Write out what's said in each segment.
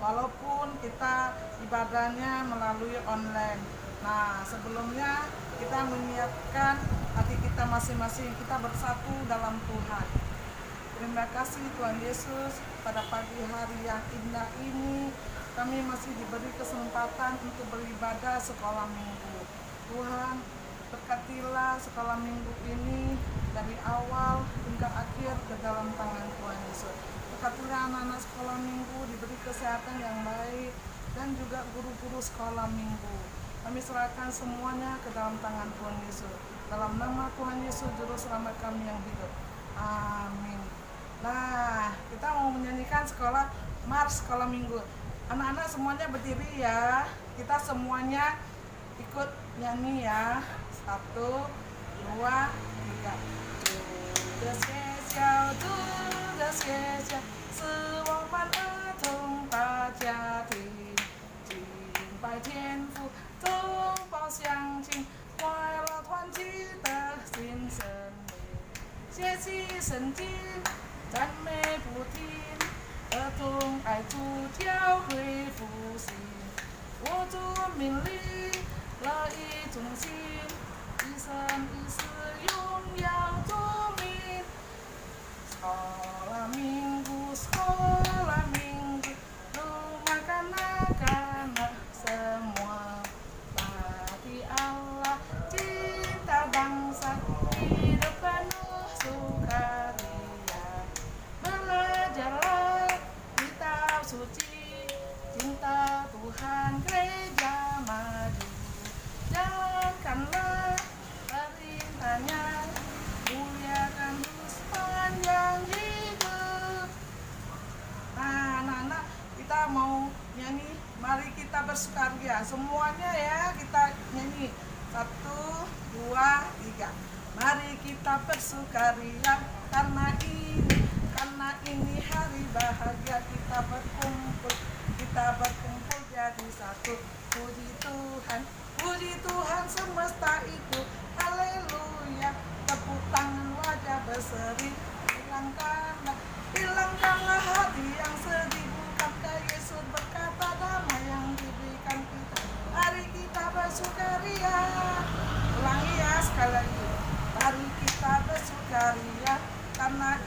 walaupun kita ibadahnya melalui online. Nah, sebelumnya kita menyiapkan hati kita masing-masing, kita bersatu dalam Tuhan. Terima kasih Tuhan Yesus, pada pagi hari yang indah ini kami masih diberi kesempatan untuk beribadah sekolah minggu. Tuhan, berkatilah sekolah minggu ini dari awal hingga akhir ke dalam tangan Tuhan Yesus. Berkatilah anak-anak sekolah minggu diberi kesehatan yang baik dan juga guru-guru sekolah minggu. Kami serahkan semuanya ke dalam tangan Tuhan Yesus. Dalam nama Tuhan Yesus, Juru Selamat kami yang hidup. Amin. Nah, kita mau menyanyikan Mars sekolah minggu. Anak-anak semuanya berdiri ya. Kita semuanya ikut nyanyi ya. 1, 2, 3. Tugas spesial, tugas spesial, 是我们儿童大家庭，敬拜天父，中保相亲，快乐团聚的新生命，学习圣经，赞美不停，儿童爱主教会复兴，我主命令乐意忠心，一生一世荣耀主名。Sekolah minggu, rumah kanak-kanak semua, bagi Allah cinta bangsa, hidup penuh sukaria. Belajarlah kitab suci, cinta Tuhan gereja maju. Jalankanlah perintahnya, muliakan sepanjang hidup. Nah, anak-anak, kita mau nyanyi. Mari kita bersukaria semuanya ya. Kita nyanyi 1, 2, 3. Mari kita bersukaria karena ini hari bahagia. Kita berkumpul jadi satu. Puji Tuhan semesta itu. Haleluya. Tepuk tangan wajah berseri. Hilangkanlah hati yang sedih. Bukankah Yesus berkata damai yang diberikan kita. Mari kita bersukaria. Ulangi ya sekali lagi. Mari kita bersukaria karena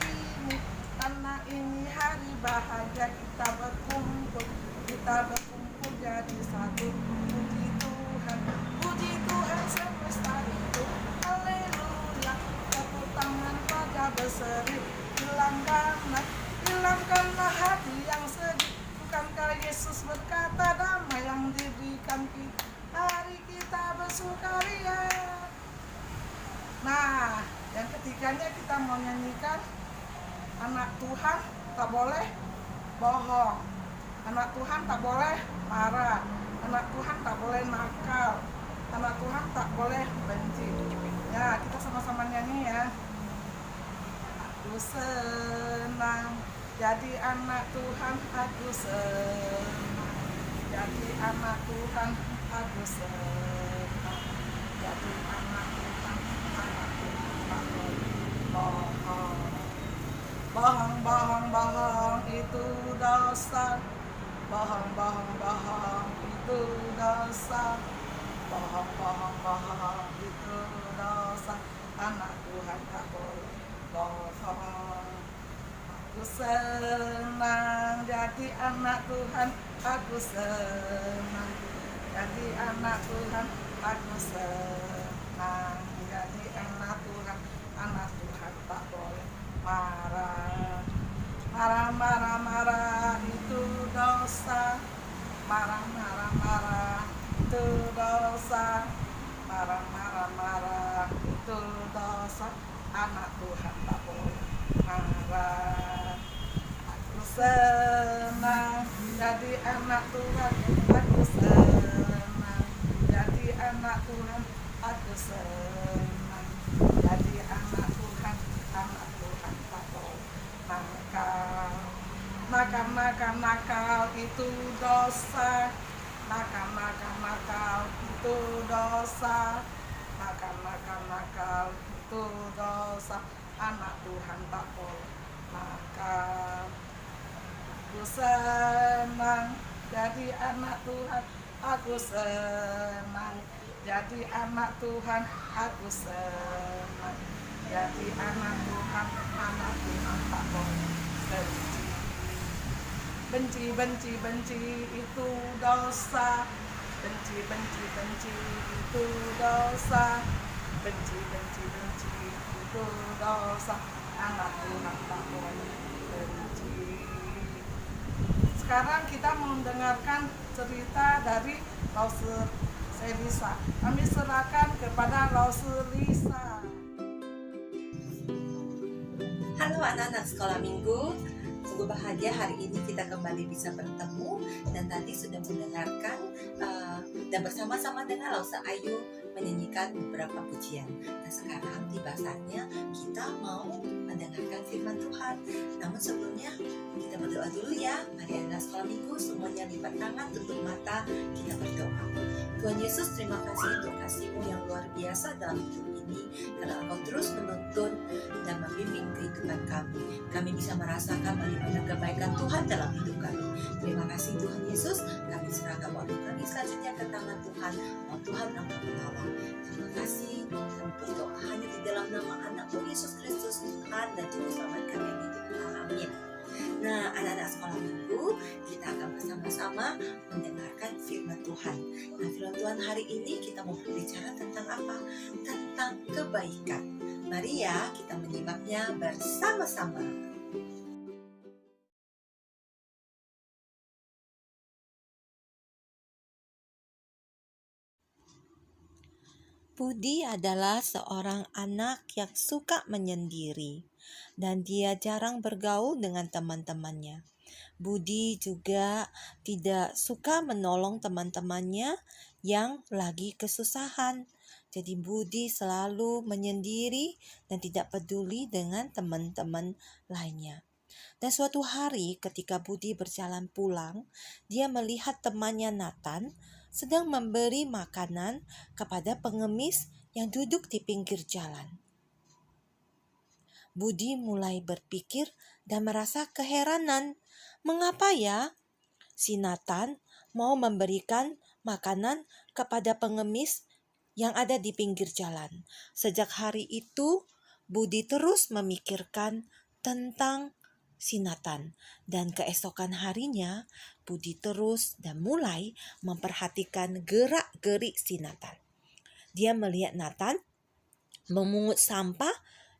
ini hari bahagia. Kita berkumpul jadi satu. Puji Tuhan semesta itu. Haleluya. Tepuk tangan wajah berseri. Hilangkanlah hati yang sedih. Bukankah Yesus berkata damai yang diberikan kita. Hari kita bersukaria. Nah, yang ketiganya kita mau nyanyikan anak Tuhan tak boleh bohong. Anak Tuhan tak boleh marah. Anak Tuhan tak boleh nakal. Anak Tuhan tak boleh benci. Ya, kita sama-sama nyanyi ya. Aku senang jadi anak Tuhan, aku senang jadi anak Tuhan, aku senang jadi anak Tuhan, bohong itu dosa, bohong itu dosa, bohong itu dosa, anak Tuhan tak boleh bohong. Aku senang jadi anak Tuhan, aku senang jadi anak Tuhan, aku senang jadi anak Tuhan tak boleh marah. Marah itu dosa, marah itu dosa, marah itu dosa, anak Tuhan tak boleh marah. Aku senang jadi anak Tuhan, aku senang jadi anak Tuhan, aku senang jadi anak Tuhan tak boleh nakal itu dosa, nakal itu dosa, nakal itu dosa, anak Tuhan tak boleh nakal. Aku senang jadi anak Tuhan, aku senang. Jadi anak Tuhan, aku senang. Jadi anak Tuhan tak boleh benci. Benci, benci, benci itu dosa. Benci, benci, benci itu dosa. Benci, benci, benci itu dosa. Anak Tuhan tak boleh benci. Sekarang kita mendengarkan cerita dari Lauser Selisa. Kami serahkan kepada Lauser Lisa. Halo anak-anak sekolah minggu, sungguh bahagia hari ini kita kembali bisa bertemu dan tadi sudah mendengarkan dan bersama-sama dengan Lauser Ayu menyanyikan beberapa pujian. Dan sekarang tiba saatnya kita mau mendengarkan firman Tuhan. Namun sebelumnya kita berdoa dulu ya. Mari anak sekolah minggu semuanya lipat tangan, tutup mata, kita berdoa. Tuhan Yesus, terima kasih untuk kasih-Mu yang luar biasa dalam hidup ini, karena Engkau terus menuntun dan membimbing kehidupan kami. Kami bisa merasakan bagaimana kebaikan Tuhan dalam hidup kami. Terima kasih Tuhan Yesus, kami serahkan waktu kami selanjutnya ke tangan Tuhan. Oh Tuhan, Engkau menolong. Terima kasih, kami berdoa hanya di dalam nama anak-Mu Yesus Kristus, Tuhan dan Juru Selamat kami yang hidup. Amin. Nah, anak-anak sekolah minggu, kita akan bersama-sama mendengarkan firman Tuhan. Nah, firman Tuhan hari ini kita mau berbicara tentang apa? Tentang kebaikan. Mari ya, kita menyimaknya bersama-sama. Budi adalah seorang anak yang suka menyendiri dan dia jarang bergaul dengan teman-temannya. Budi juga tidak suka menolong teman-temannya yang lagi kesusahan. Jadi Budi selalu menyendiri dan tidak peduli dengan teman-teman lainnya. Dan suatu hari ketika Budi berjalan pulang, dia melihat temannya Nathan sedang memberi makanan kepada pengemis yang duduk di pinggir jalan. Budi mulai berpikir dan merasa keheranan. Mengapa ya si Nathan mau memberikan makanan kepada pengemis yang ada di pinggir jalan? Sejak hari itu, Budi terus memikirkan tentang si Nathan. Dan keesokan harinya, Budi terus dan mulai memperhatikan gerak-gerik si Nathan. Dia melihat Nathan memungut sampah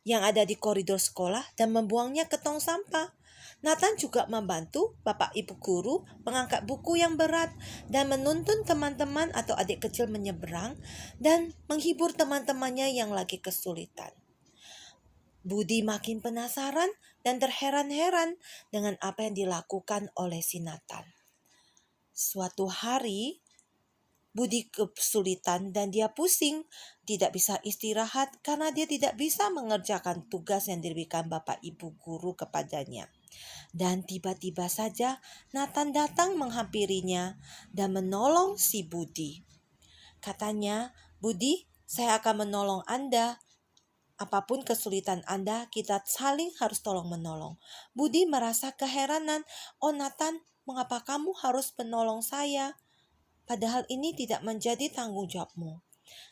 yang ada di koridor sekolah dan membuangnya ke tong sampah. Nathan juga membantu Bapak Ibu guru mengangkat buku yang berat dan menuntun teman-teman atau adik kecil menyeberang dan menghibur teman-temannya yang lagi kesulitan. Budi makin penasaran dan terheran-heran dengan apa yang dilakukan oleh si Nathan. Suatu hari, Budi kesulitan dan dia pusing, tidak bisa istirahat karena dia tidak bisa mengerjakan tugas yang diberikan Bapak Ibu guru kepadanya. Dan tiba-tiba saja Nathan datang menghampirinya dan menolong si Budi. Katanya, "Budi, saya akan menolong Anda. Apapun kesulitan Anda, kita saling harus tolong-menolong." Budi merasa keheranan. "Oh Nathan, mengapa kamu harus menolong saya? Padahal ini tidak menjadi tanggung jawabmu."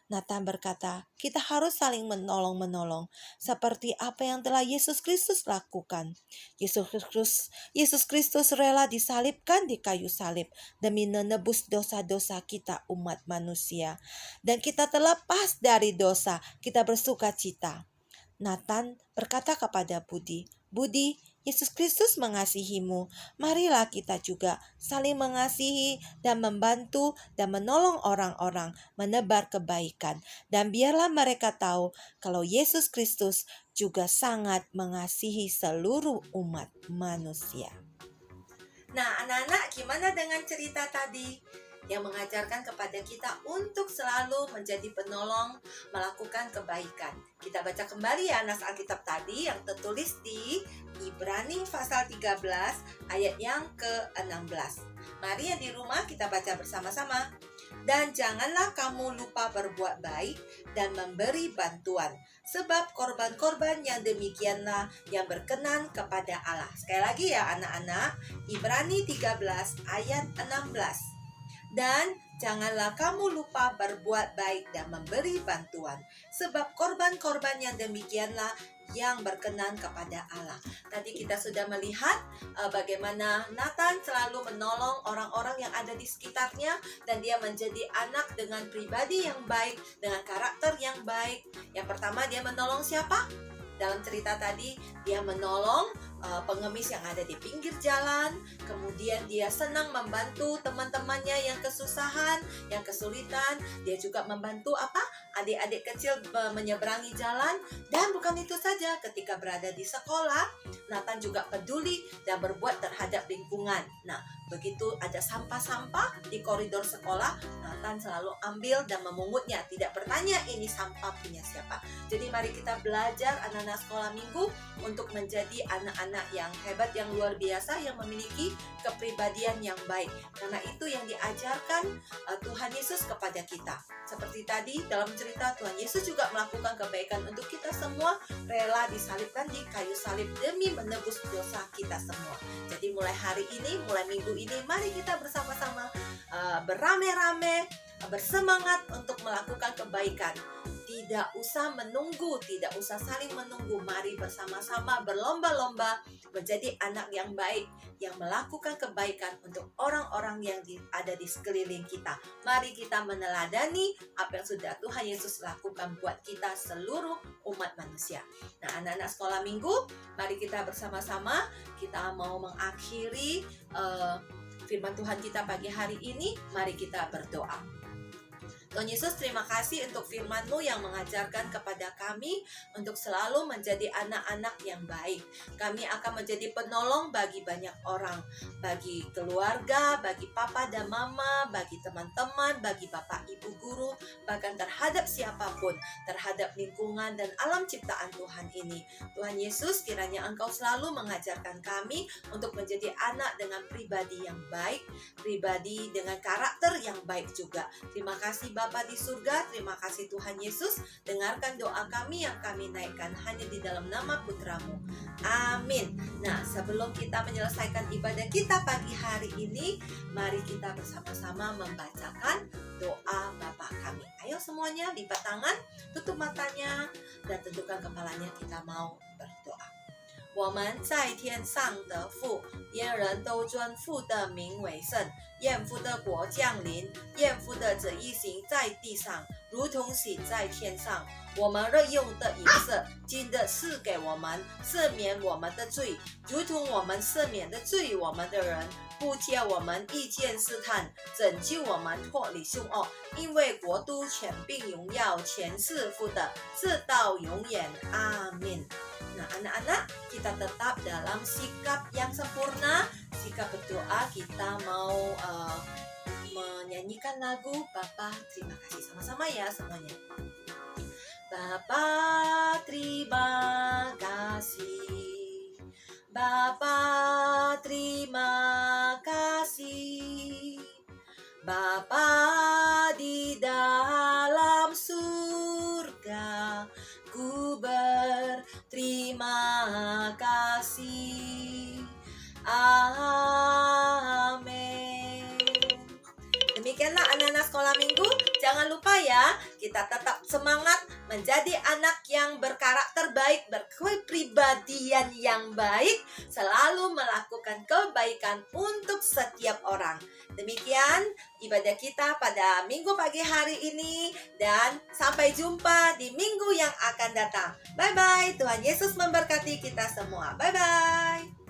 Nathan berkata, "Kita harus saling menolong-menolong, seperti apa yang telah Yesus Kristus lakukan. Yesus Kristus rela disalibkan di kayu salib demi menebus dosa-dosa kita umat manusia. Dan kita terlepas dari dosa, kita bersuka cita." Nathan berkata kepada Budi, "Budi, Yesus Kristus mengasihimu. Marilah kita juga saling mengasihi dan membantu dan menolong orang-orang menebar kebaikan. Dan biarlah mereka tahu kalau Yesus Kristus juga sangat mengasihi seluruh umat manusia." Nah, anak-anak, gimana dengan cerita tadi? Yang mengajarkan kepada kita untuk selalu menjadi penolong, melakukan kebaikan. Kita baca kembali ya nas Alkitab tadi yang tertulis di Ibrani pasal 13 ayat yang ke-16. Mari yang di rumah kita baca bersama-sama. Dan janganlah kamu lupa berbuat baik dan memberi bantuan, sebab korban-korban yang demikianlah yang berkenan kepada Allah. Sekali lagi ya anak-anak, Ibrani 13 ayat 16. Dan janganlah kamu lupa berbuat baik dan memberi bantuan, sebab korban-korban yang demikianlah yang berkenan kepada Allah. Tadi kita sudah melihat bagaimana Nathan selalu menolong orang-orang yang ada di sekitarnya, dan dia menjadi anak dengan pribadi yang baik, dengan karakter yang baik. Yang pertama, dia menolong siapa? Dalam cerita tadi, dia menolong pengemis yang ada di pinggir jalan. Kemudian dia senang membantu teman-temannya yang kesusahan, yang kesulitan. Dia juga membantu adik-adik kecil menyeberangi jalan. Dan bukan itu saja, ketika berada di sekolah, Nathan juga peduli dan berbuat terhadap lingkungan. Nah, begitu ada sampah-sampah di koridor sekolah, Nathan selalu ambil dan memungutnya, tidak bertanya ini sampah punya siapa. Jadi mari kita belajar anak-anak sekolah minggu untuk menjadi anak-anak yang hebat, yang luar biasa, yang memiliki kepribadian yang baik. Karena itu yang diajarkan Tuhan Yesus kepada kita. Seperti tadi dalam cerita, Tuhan Yesus juga melakukan kebaikan untuk kita semua, rela disalibkan di kayu salib demi menebus dosa kita semua. Jadi mulai hari ini, mulai minggu ini, mari kita bersama-sama beramai-ramai, bersemangat untuk melakukan kebaikan. Tidak usah menunggu, tidak usah saling menunggu. Mari bersama-sama berlomba-lomba menjadi anak yang baik, yang melakukan kebaikan untuk orang-orang yang ada di sekeliling kita. Mari kita meneladani apa yang sudah Tuhan Yesus lakukan buat kita seluruh umat manusia. Nah, anak-anak sekolah minggu, mari kita bersama-sama, kita mau mengakhiri firman Tuhan kita pagi hari ini. Mari kita berdoa. Tuhan Yesus, terima kasih untuk firman-Mu yang mengajarkan kepada kami untuk selalu menjadi anak-anak yang baik. Kami akan menjadi penolong bagi banyak orang, bagi keluarga, bagi papa dan mama, bagi teman-teman, bagi bapak ibu guru, bahkan terhadap siapapun, terhadap lingkungan dan alam ciptaan Tuhan ini. Tuhan Yesus, kiranya Engkau selalu mengajarkan kami untuk menjadi anak dengan pribadi yang baik, pribadi dengan karakter yang baik juga. Terima kasih Bapa di surga, terima kasih Tuhan Yesus. Dengarkan doa kami yang kami naikkan hanya di dalam nama Putra-Mu. Amin. Nah, sebelum kita menyelesaikan ibadah kita pagi hari ini, mari kita bersama-sama membacakan doa Bapa kami. Ayo semuanya, lipat tangan, tutup matanya, dan tundukkan kepalanya, kita mau berdoa. 我们在天上的父，愿人都尊父的名为圣。愿父的国降临，愿父的旨意行在地上，如同行在天上。我们日用的饮食，今日赐给我们，赦免我们的罪，如同我们赦免的罪我们的人，不叫我们遇见试探，拯救我们脱离凶恶。因为国度、权柄、荣耀全是父的，直到永远。阿们。Nah, anak-anak, kita tetap dalam sikap yang sempurna, sikap berdoa. Kita mau menyanyikan lagu Bapa terima kasih sama-sama ya semuanya. Bapa terima kasih, Bapa terima kasih, Bapa di dalam surga, ku berterima kasih. Amin. Demikianlah anak-anak sekolah minggu. Jangan lupa ya, kita tetap semangat menjadi anak yang berkarakter baik, berkepribadian yang baik, selalu melakukan kebaikan untuk setiap orang. Demikian ibadah kita pada minggu pagi hari ini, dan sampai jumpa di minggu yang akan datang. Bye-bye, Tuhan Yesus memberkati kita semua. Bye-bye.